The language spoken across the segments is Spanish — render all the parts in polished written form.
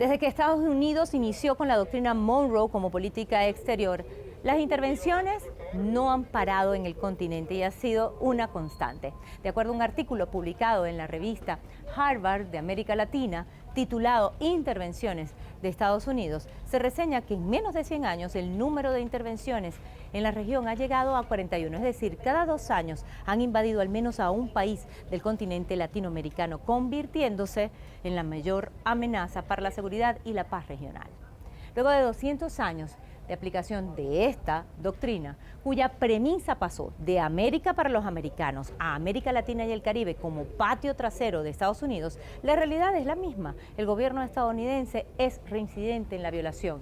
Desde que Estados Unidos inició con la doctrina Monroe como política exterior, las intervenciones no han parado en el continente y ha sido una constante. De acuerdo a un artículo publicado en la revista Harvard de América Latina, titulado Intervenciones de Estados Unidos, se reseña que en menos de 100 años el número de intervenciones en la región ha llegado a 41, es decir, cada 2 años han invadido al menos a un país del continente latinoamericano, convirtiéndose en la mayor amenaza para la seguridad y la paz regional. Luego de 200 años de aplicación de esta doctrina, cuya premisa pasó de América para los americanos a América Latina y el Caribe como patio trasero de Estados Unidos, la realidad es la misma. El gobierno estadounidense es reincidente en la violación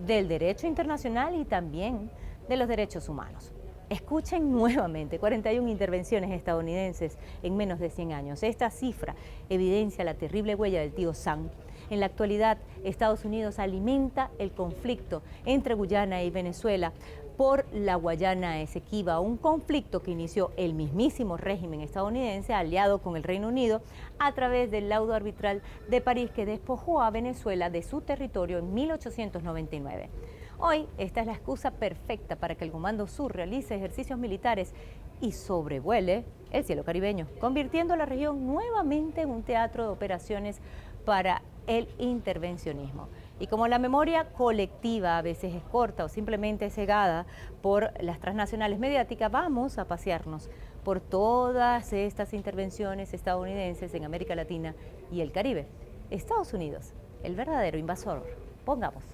del derecho internacional y también de los derechos humanos. Escuchen nuevamente, 41 intervenciones estadounidenses en menos de 100 años. Esta cifra evidencia la terrible huella del tío Sam. En la actualidad, Estados Unidos alimenta el conflicto entre Guyana y Venezuela por la Guayana Esequiba, un conflicto que inició el mismísimo régimen estadounidense aliado con el Reino Unido a través del laudo arbitral de París que despojó a Venezuela de su territorio en 1899. Hoy, esta es la excusa perfecta para que el Comando Sur realice ejercicios militares y sobrevuele el cielo caribeño, convirtiendo la región nuevamente en un teatro de operaciones para el intervencionismo. Y como la memoria colectiva a veces es corta o simplemente cegada por las transnacionales mediáticas, vamos a pasearnos por todas estas intervenciones estadounidenses en América Latina y el Caribe. Estados Unidos, el verdadero invasor. Pongamos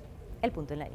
el punto en la I.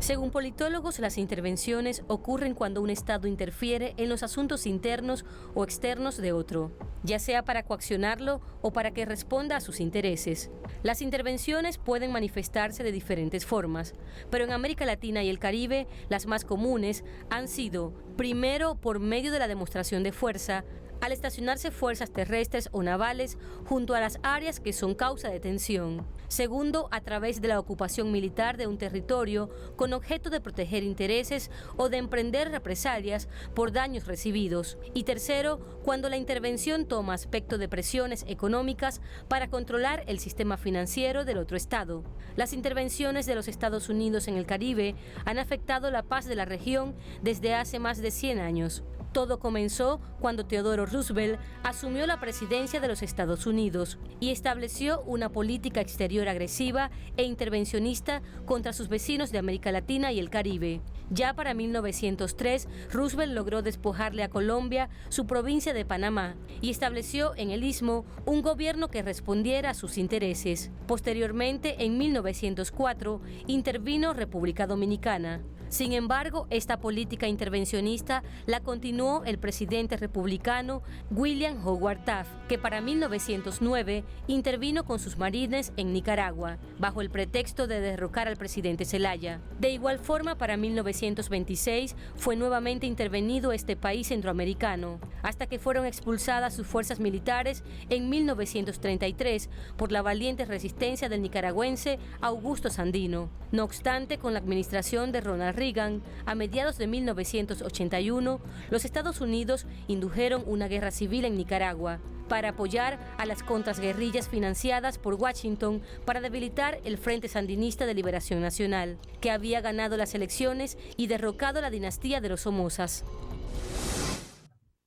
Según politólogos, las intervenciones ocurren cuando un Estado interfiere en los asuntos internos o externos de otro, ya sea para coaccionarlo o para que responda a sus intereses. Las intervenciones pueden manifestarse de diferentes formas, pero en América Latina y el Caribe, las más comunes han sido, primero, por medio de la demostración de fuerza, al estacionarse fuerzas terrestres o navales junto a las áreas que son causa de tensión. Segundo, a través de la ocupación militar de un territorio con objeto de proteger intereses o de emprender represalias por daños recibidos. Y tercero, cuando la intervención toma aspecto de presiones económicas para controlar el sistema financiero del otro Estado. Las intervenciones de los Estados Unidos en el Caribe han afectado la paz de la región desde hace más de 100 años. Todo comenzó cuando Theodore Roosevelt asumió la presidencia de los Estados Unidos y estableció una política exterior agresiva e intervencionista contra sus vecinos de América Latina y el Caribe. Ya para 1903, Roosevelt logró despojarle a Colombia su provincia de Panamá y estableció en el Istmo un gobierno que respondiera a sus intereses. Posteriormente, en 1904, intervino República Dominicana. Sin embargo, esta política intervencionista la continuó el presidente republicano William Howard Taft, que para 1909 intervino con sus marines en Nicaragua, bajo el pretexto de derrocar al presidente Zelaya. De igual forma, para 1926 fue nuevamente intervenido este país centroamericano, hasta que fueron expulsadas sus fuerzas militares en 1933 por la valiente resistencia del nicaragüense Augusto Sandino. No obstante, con la administración de Ronald Reagan, a mediados de 1981, los Estados Unidos indujeron una guerra civil en Nicaragua para apoyar a las contraguerrillas financiadas por Washington para debilitar el Frente Sandinista de Liberación Nacional, que había ganado las elecciones y derrocado la dinastía de los Somozas.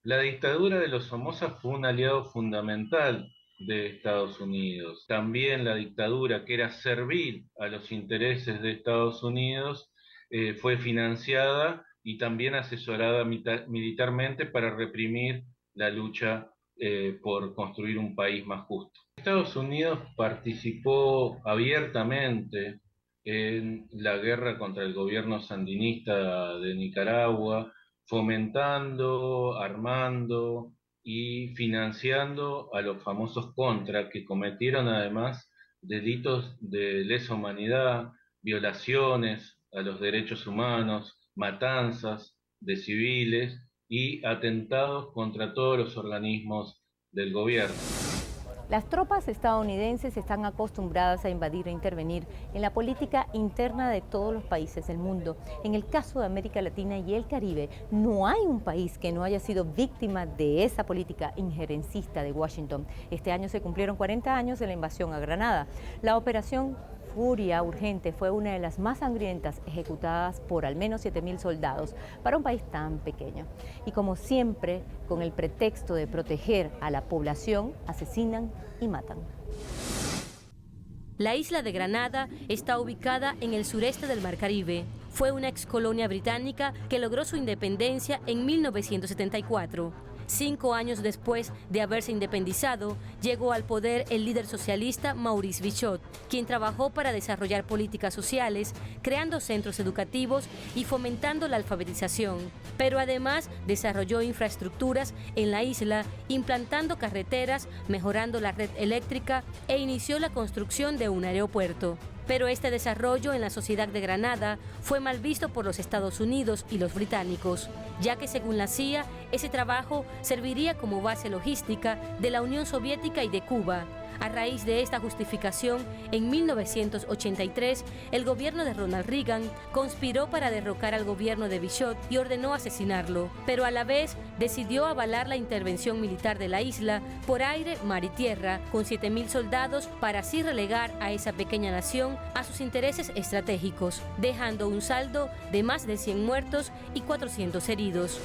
La dictadura de los Somozas fue un aliado fundamental de Estados Unidos. También la dictadura, que era servil a los intereses de Estados Unidos, fue financiada y también asesorada militarmente para reprimir la lucha por construir un país más justo. Estados Unidos participó abiertamente en la guerra contra el gobierno sandinista de Nicaragua, fomentando, armando y financiando a los famosos Contra, que cometieron además delitos de lesa humanidad, violaciones a los derechos humanos, matanzas de civiles y atentados contra todos los organismos del gobierno. Las tropas estadounidenses están acostumbradas a invadir e intervenir en la política interna de todos los países del mundo. En el caso de América Latina y el Caribe, no hay un país que no haya sido víctima de esa política injerencista de Washington. Este año se cumplieron 40 años de la invasión a Granada. La operación Furia Urgente fue una de las más sangrientas ejecutadas por al menos 7.000 soldados para un país tan pequeño. Y como siempre, con el pretexto de proteger a la población, asesinan y matan. La isla de Granada está ubicada en el sureste del Mar Caribe. Fue una excolonia británica que logró su independencia en 1974. 5 años después de haberse independizado, llegó al poder el líder socialista Maurice Bichot, quien trabajó para desarrollar políticas sociales, creando centros educativos y fomentando la alfabetización. Pero además desarrolló infraestructuras en la isla, implantando carreteras, mejorando la red eléctrica e inició la construcción de un aeropuerto. Pero este desarrollo en la sociedad de Granada fue mal visto por los Estados Unidos y los británicos, ya que según la CIA, ese trabajo serviría como base logística de la Unión Soviética y de Cuba. A raíz de esta justificación, en 1983, el gobierno de Ronald Reagan conspiró para derrocar al gobierno de Bichot y ordenó asesinarlo, pero a la vez decidió avalar la intervención militar de la isla por aire, mar y tierra, con 7.000 soldados para así relegar a esa pequeña nación a sus intereses estratégicos, dejando un saldo de más de 100 muertos y 400 heridos.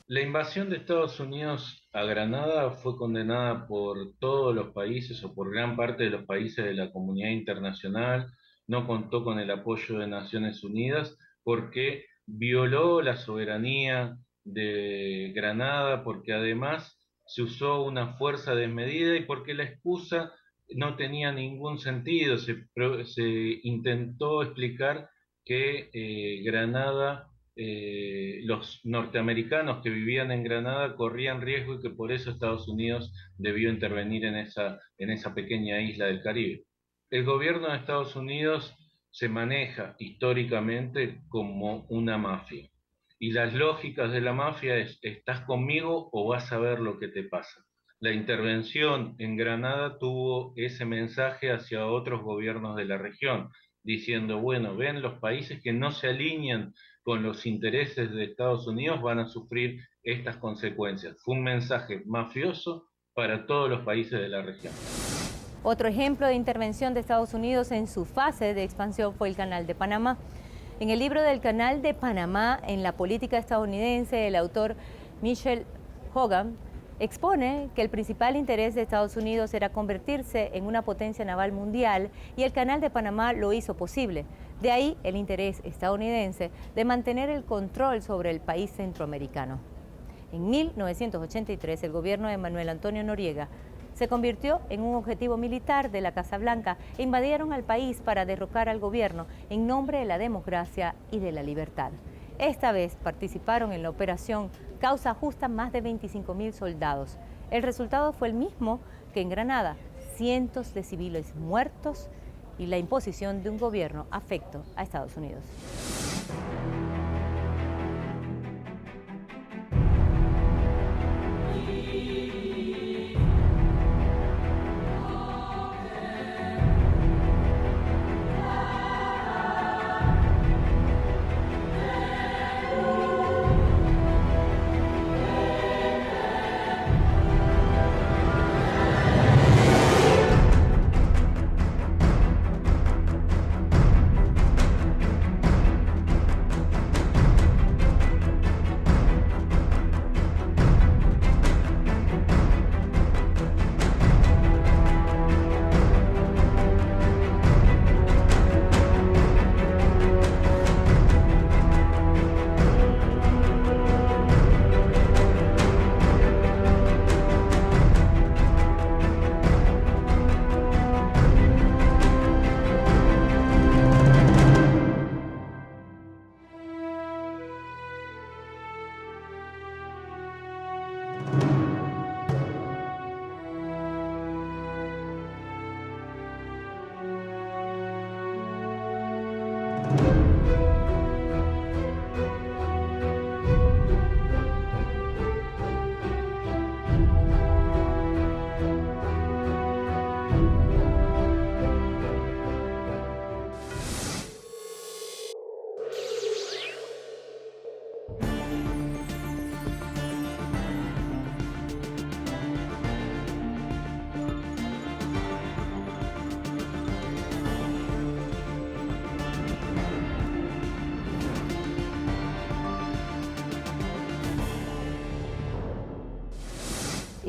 La invasión de Estados Unidos a Granada fue condenada por todos los países o por gran parte de los países de la comunidad internacional. No contó con el apoyo de Naciones Unidas porque violó la soberanía de Granada, porque además se usó una fuerza desmedida y porque la excusa no tenía ningún sentido. Se intentó explicar que Granada, los norteamericanos que vivían en Granada corrían riesgo y que por eso Estados Unidos debió intervenir en esa pequeña isla del Caribe. El gobierno de Estados Unidos se maneja históricamente como una mafia. Y las lógicas de la mafia es: ¿estás conmigo o vas a ver lo que te pasa? La intervención en Granada tuvo ese mensaje hacia otros gobiernos de la región, diciendo, bueno, ven, los países que no se alinean con los intereses de Estados Unidos van a sufrir estas consecuencias. Fue un mensaje mafioso para todos los países de la región. Otro ejemplo de intervención de Estados Unidos en su fase de expansión fue el Canal de Panamá. En el libro del Canal de Panamá en la política estadounidense, el autor Michael Hogan expone que el principal interés de Estados Unidos era convertirse en una potencia naval mundial y el Canal de Panamá lo hizo posible. De ahí el interés estadounidense de mantener el control sobre el país centroamericano. En 1983, el gobierno de Manuel Antonio Noriega se convirtió en un objetivo militar de la Casa Blanca e invadieron al país para derrocar al gobierno en nombre de la democracia y de la libertad. Esta vez participaron en la operación Causa Justa más de 25.000 soldados. El resultado fue el mismo que en Granada: cientos de civiles muertos y la imposición de un gobierno afecto a Estados Unidos.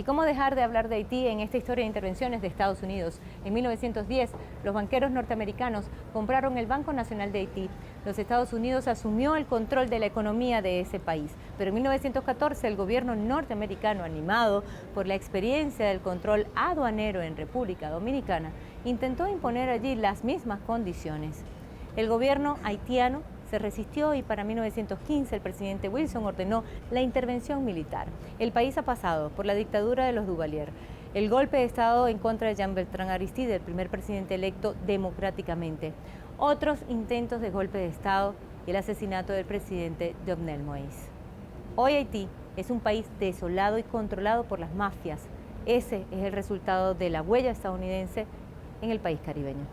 ¿Y cómo dejar de hablar de Haití en esta historia de intervenciones de Estados Unidos? En 1910, los banqueros norteamericanos compraron el Banco Nacional de Haití. Los Estados Unidos asumió el control de la economía de ese país. Pero en 1914, el gobierno norteamericano, animado por la experiencia del control aduanero en República Dominicana, intentó imponer allí las mismas condiciones. El gobierno haitiano se resistió y para 1915 el presidente Wilson ordenó la intervención militar. El país ha pasado por la dictadura de los Duvalier, el golpe de Estado en contra de Jean Bertrand Aristide, el primer presidente electo democráticamente, otros intentos de golpe de Estado y el asesinato del presidente Jovenel Moïse. Hoy Haití es un país desolado y controlado por las mafias. Ese es el resultado de la huella estadounidense en el país caribeño.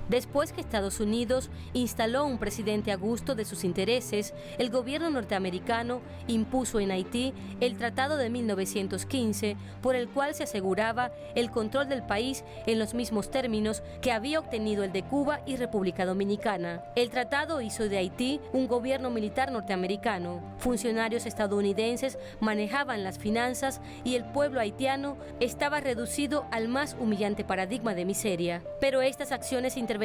Después que Estados Unidos instaló un presidente a gusto de sus intereses, el gobierno norteamericano impuso en Haití el Tratado de 1915, por el cual se aseguraba el control del país en los mismos términos que había obtenido el de Cuba y República Dominicana. El tratado hizo de Haití un gobierno militar norteamericano. Funcionarios estadounidenses manejaban las finanzas y el pueblo haitiano estaba reducido al más humillante paradigma de miseria. Pero estas acciones intervencionistas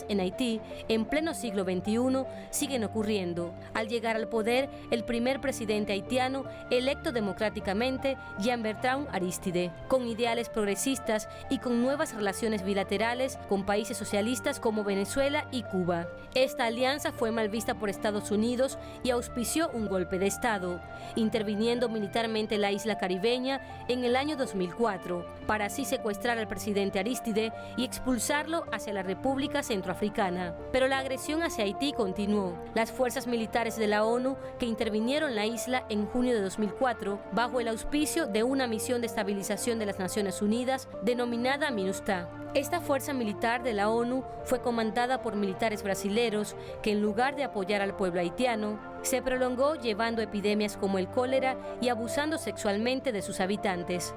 en Haití, en pleno siglo XXI, siguen ocurriendo. Al llegar al poder, el primer presidente haitiano, electo democráticamente, Jean Bertrand Aristide, con ideales progresistas y con nuevas relaciones bilaterales con países socialistas como Venezuela y Cuba. Esta alianza fue mal vista por Estados Unidos y auspició un golpe de Estado, interviniendo militarmente la isla caribeña en el año 2004, para así secuestrar al presidente Aristide y expulsarlo hacia la República Centroafricana. Pero la agresión hacia Haití continuó. Las fuerzas militares de la ONU que intervinieron la isla en junio de 2004 bajo el auspicio de una misión de estabilización de las Naciones Unidas denominada MINUSTAH. Esta fuerza militar de la ONU fue comandada por militares brasileros que, en lugar de apoyar al pueblo haitiano, se prolongó llevando epidemias como el cólera y abusando sexualmente de sus habitantes.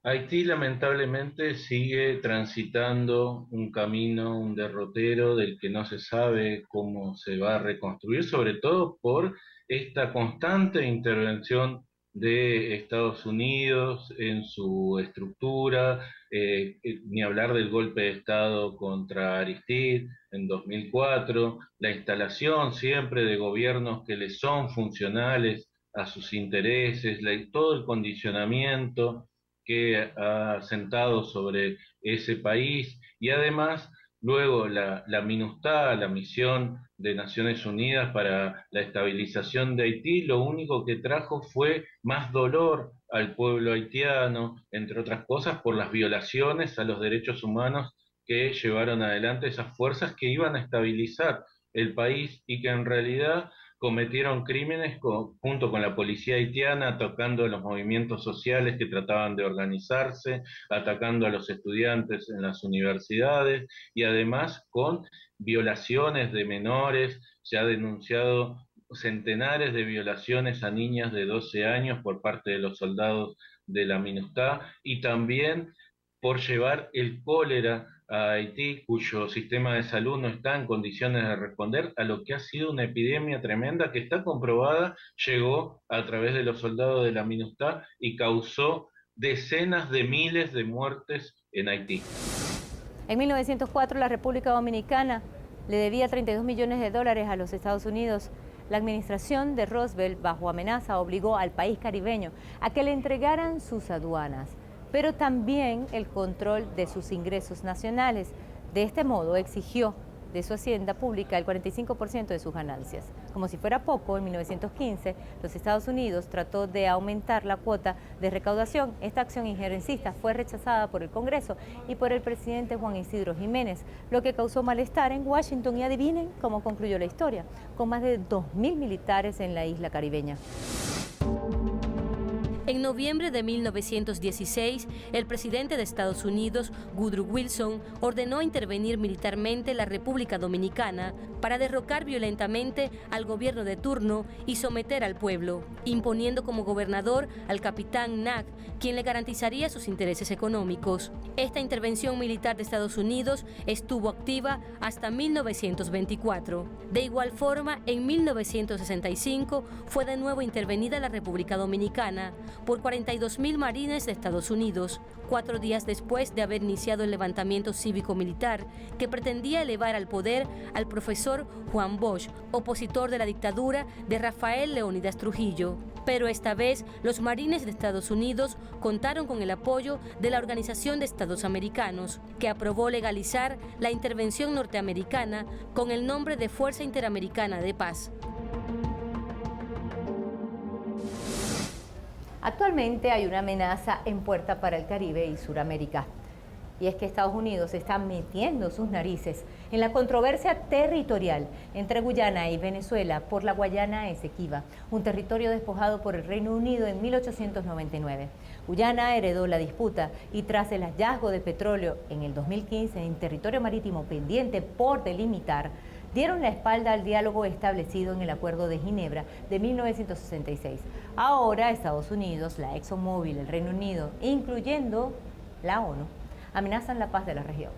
Haití lamentablemente sigue transitando un camino, un derrotero del que no se sabe cómo se va a reconstruir, sobre todo por esta constante intervención de Estados Unidos en su estructura, ni hablar del golpe de Estado contra Aristide en 2004, la instalación siempre de gobiernos que les son funcionales a sus intereses, todo el condicionamiento que ha sentado sobre ese país y además luego la MINUSTAH, la misión de Naciones Unidas para la estabilización de Haití, lo único que trajo fue más dolor al pueblo haitiano, entre otras cosas por las violaciones a los derechos humanos que llevaron adelante esas fuerzas que iban a estabilizar el país y que en realidad cometieron crímenes junto con la policía haitiana, atacando a los movimientos sociales que trataban de organizarse, atacando a los estudiantes en las universidades y además con violaciones de menores. Se ha denunciado centenares de violaciones a niñas de 12 años por parte de los soldados de la MINUSTAH y también por llevar el cólera a Haití, cuyo sistema de salud no está en condiciones de responder a lo que ha sido una epidemia tremenda que está comprobada, llegó a través de los soldados de la MINUSTAH y causó decenas de miles de muertes en Haití. En 1904 la República Dominicana le debía $32 millones a los Estados Unidos. La administración de Roosevelt, bajo amenaza, obligó al país caribeño a que le entregaran sus aduanas, pero también el control de sus ingresos nacionales. De este modo exigió de su hacienda pública el 45% de sus ganancias. Como si fuera poco, en 1915 los Estados Unidos trató de aumentar la cuota de recaudación. Esta acción injerencista fue rechazada por el Congreso y por el presidente Juan Isidro Jiménez, lo que causó malestar en Washington y adivinen cómo concluyó la historia, con más de 2.000 militares en la isla caribeña. En noviembre de 1916, el presidente de Estados Unidos, Woodrow Wilson, ordenó intervenir militarmente la República Dominicana para derrocar violentamente al gobierno de turno y someter al pueblo, imponiendo como gobernador al capitán Knack, quien le garantizaría sus intereses económicos. Esta intervención militar de Estados Unidos estuvo activa hasta 1924. De igual forma, en 1965 fue de nuevo intervenida la República Dominicana por 42.000 marines de Estados Unidos, 4 días después de haber iniciado el levantamiento cívico-militar que pretendía elevar al poder al profesor Juan Bosch, opositor de la dictadura de Rafael Leónidas Trujillo. Pero esta vez los marines de Estados Unidos contaron con el apoyo de la Organización de Estados Americanos, que aprobó legalizar la intervención norteamericana con el nombre de Fuerza Interamericana de Paz. Actualmente hay una amenaza en puerta para el Caribe y Suramérica. Y es que Estados Unidos está metiendo sus narices en la controversia territorial entre Guyana y Venezuela por la Guayana Esequiba, un territorio despojado por el Reino Unido en 1899. Guyana heredó la disputa y tras el hallazgo de petróleo en el 2015 en territorio marítimo pendiente por delimitar, dieron la espalda al diálogo establecido en el Acuerdo de Ginebra de 1966. Ahora Estados Unidos, la ExxonMobil, el Reino Unido, incluyendo la ONU, amenazan la paz de la región.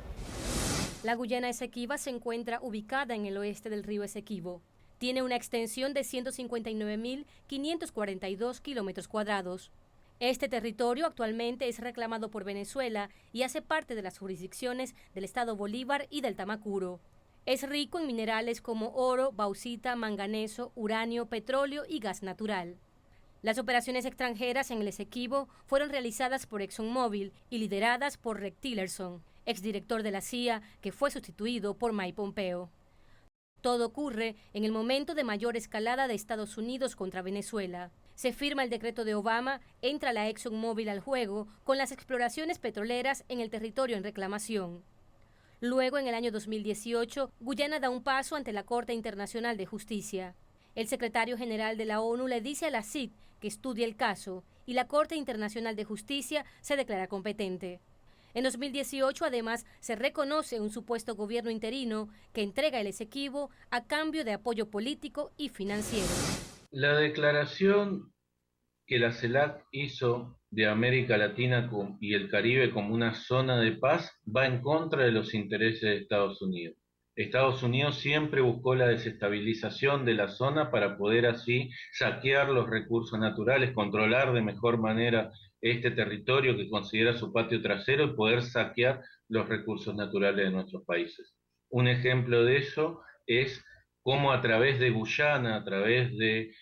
La Guyana Esequiba se encuentra ubicada en el oeste del río Esequibo. Tiene una extensión de 159.542 kilómetros cuadrados. Este territorio actualmente es reclamado por Venezuela y hace parte de las jurisdicciones del Estado Bolívar y del Tamacuro. Es rico en minerales como oro, bauxita, manganeso, uranio, petróleo y gas natural. Las operaciones extranjeras en el Esequibo fueron realizadas por ExxonMobil y lideradas por Rex Tillerson, exdirector de la CIA, que fue sustituido por Mike Pompeo. Todo ocurre en el momento de mayor escalada de Estados Unidos contra Venezuela. Se firma el decreto de Obama, entra la ExxonMobil al juego con las exploraciones petroleras en el territorio en reclamación. Luego, en el año 2018, Guyana da un paso ante la Corte Internacional de Justicia. El secretario general de la ONU le dice a la CID que estudie el caso y la Corte Internacional de Justicia se declara competente. En 2018, además, se reconoce un supuesto gobierno interino que entrega el Esequibo a cambio de apoyo político y financiero. La declaración que la CELAC hizo de América Latina y el Caribe como una zona de paz va en contra de los intereses de Estados Unidos. Estados Unidos siempre buscó la desestabilización de la zona para poder así saquear los recursos naturales, controlar de mejor manera este territorio que considera su patio trasero y poder saquear los recursos naturales de nuestros países. Un ejemplo de eso es cómo a través de Guyana, a través de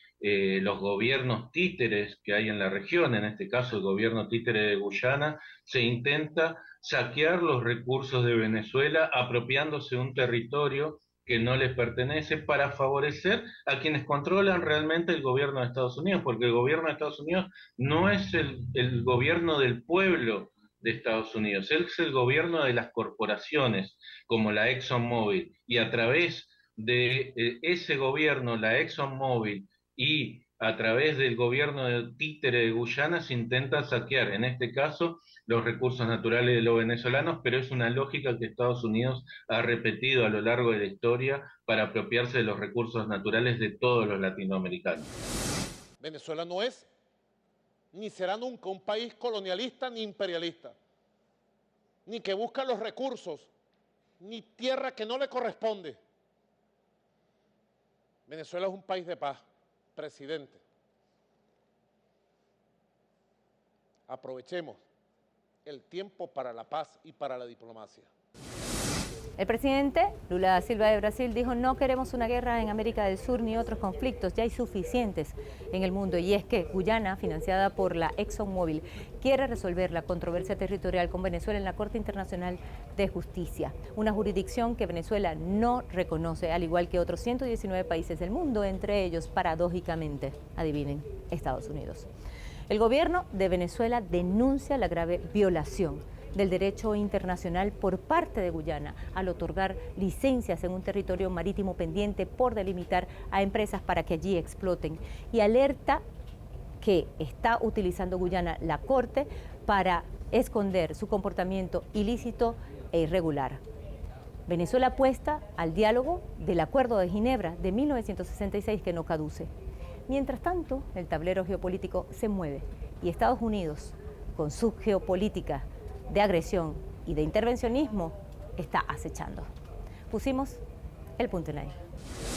los gobiernos títeres que hay en la región, en este caso el gobierno títere de Guyana, se intenta saquear los recursos de Venezuela apropiándose de un territorio que no les pertenece para favorecer a quienes controlan realmente el gobierno de Estados Unidos, porque el gobierno de Estados Unidos no es el gobierno del pueblo de Estados Unidos, es el gobierno de las corporaciones como la ExxonMobil, y a través de ese gobierno, la ExxonMobil, y a través del gobierno del títere de Guyana se intenta saquear, en este caso, los recursos naturales de los venezolanos, pero es una lógica que Estados Unidos ha repetido a lo largo de la historia para apropiarse de los recursos naturales de todos los latinoamericanos. Venezuela no es, ni será nunca un país colonialista ni imperialista, ni que busca los recursos, ni tierra que no le corresponde. Venezuela es un país de paz. Presidente, aprovechemos el tiempo para la paz y para la diplomacia. El presidente Lula da Silva de Brasil dijo: no queremos una guerra en América del Sur ni otros conflictos, ya hay suficientes en el mundo. Y es que Guyana, financiada por la ExxonMobil, quiere resolver la controversia territorial con Venezuela en la Corte Internacional de Justicia, una jurisdicción que Venezuela no reconoce, al igual que otros 119 países del mundo, entre ellos, paradójicamente, adivinen, Estados Unidos. El gobierno de Venezuela denuncia la grave violación del derecho internacional por parte de Guyana al otorgar licencias en un territorio marítimo pendiente por delimitar a empresas para que allí exploten, y alerta que está utilizando Guyana la Corte para esconder su comportamiento ilícito e irregular. Venezuela apuesta al diálogo del Acuerdo de Ginebra de 1966 que no caduce. Mientras tanto, el tablero geopolítico se mueve y Estados Unidos, con su geopolítica de agresión y de intervencionismo, está acechando. Pusimos el punto en la I.